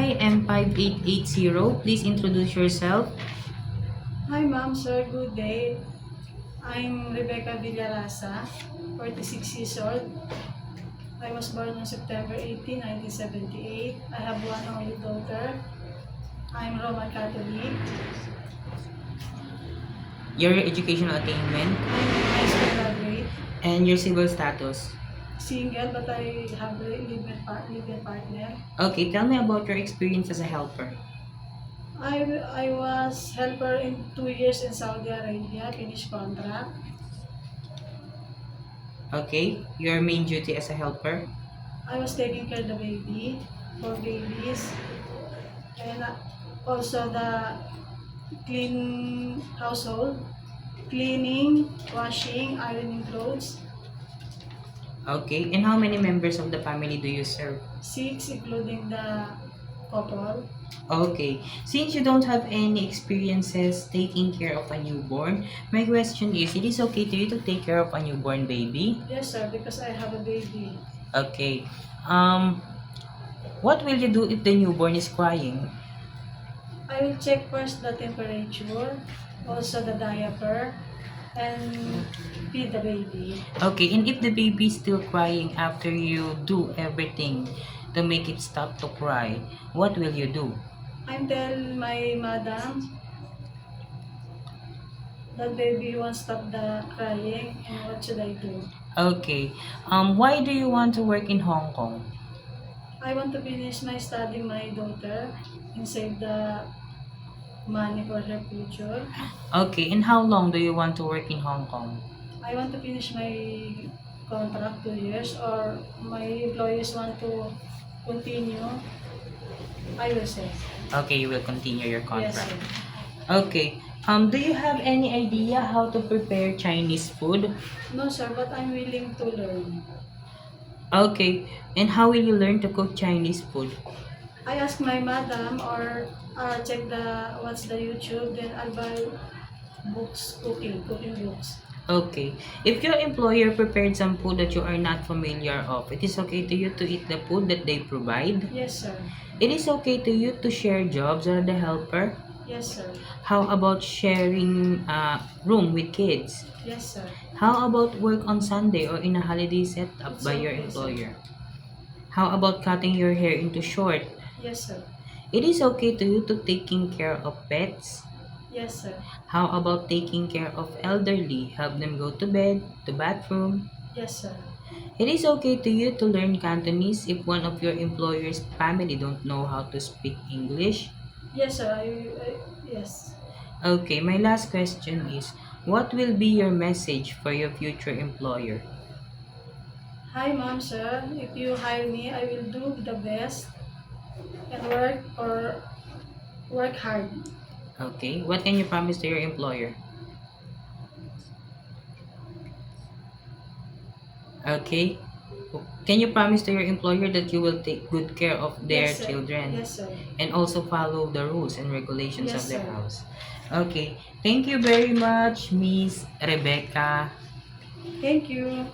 Hi, M5880. Please introduce yourself. Hi ma'am, sir, good day. I'm Rebecca Villarasa, 46 years old. I was born on September 18, 1978. I have one only daughter. I'm Roman Catholic. Your educational attainment I'm a high school graduate. and your civil status. Single, but I have a live-in partner. Okay, tell me about your experience as a helper. I was helper in 2 years in Saudi Arabia, finished contract. Okay, your main duty as a helper. I was taking care of the baby, 4 babies, and also the clean household, cleaning, washing, ironing clothes. Okay, and how many members of the family do you serve? 6, including the couple. Okay, since you don't have any experiences taking care of a newborn, my question is, it is okay to you to take care of a newborn baby? Yes, sir, because I have a baby. Okay, um, what will you do if the newborn is crying? I will check first the temperature, also the diaper, and feed the baby. Okay, and if the baby is still crying after you do everything to make it stop to cry, what will you do? I tell my madam that baby won't stop the crying, and what should I do? Okay, why do you want to work in Hong Kong? I want to finish my studying my daughter and save the money for her future. Okay, and how long do you want to work in Hong Kong? I want to finish my contract 2 years, or my employees want to continue. I will say Okay, you will continue your yes, contract. sir. Okay, do you have any idea how to prepare Chinese food? No, sir, but I'm willing to learn. Okay, and how will you learn to cook Chinese food? I ask my madam, or check the what's the YouTube. Then I'll buy books, cooking books. Okay, if your employer prepared some food that you are not familiar of, it is okay to you to eat the food that they provide? Yes, sir. It is okay to you to share jobs or the helper? Yes, sir. How about sharing a room with kids? Yes, sir. How about work on Sunday or in a holiday setup It's by your okay, sir. employer? How about cutting your hair into short? Yes, sir. It is okay to you to taking care of pets? Yes, sir. How about taking care of elderly? Help them go to bed, to bathroom? Yes, sir. It is okay to you to learn Cantonese if one of your employer's family don't know how to speak English? Yes, sir. Yes. Okay, my last question is, what will be your message for your future employer? Hi, ma'am, sir. If you hire me, I will do the best and work hard. Okay, what can you promise to your employer? Okay, can you promise to your employer that you will take good care of their Yes, sir. children Yes, sir. and also follow the rules and regulations of Yes, their sir. house? Okay, thank you very much, Miss Rebecca. Thank you.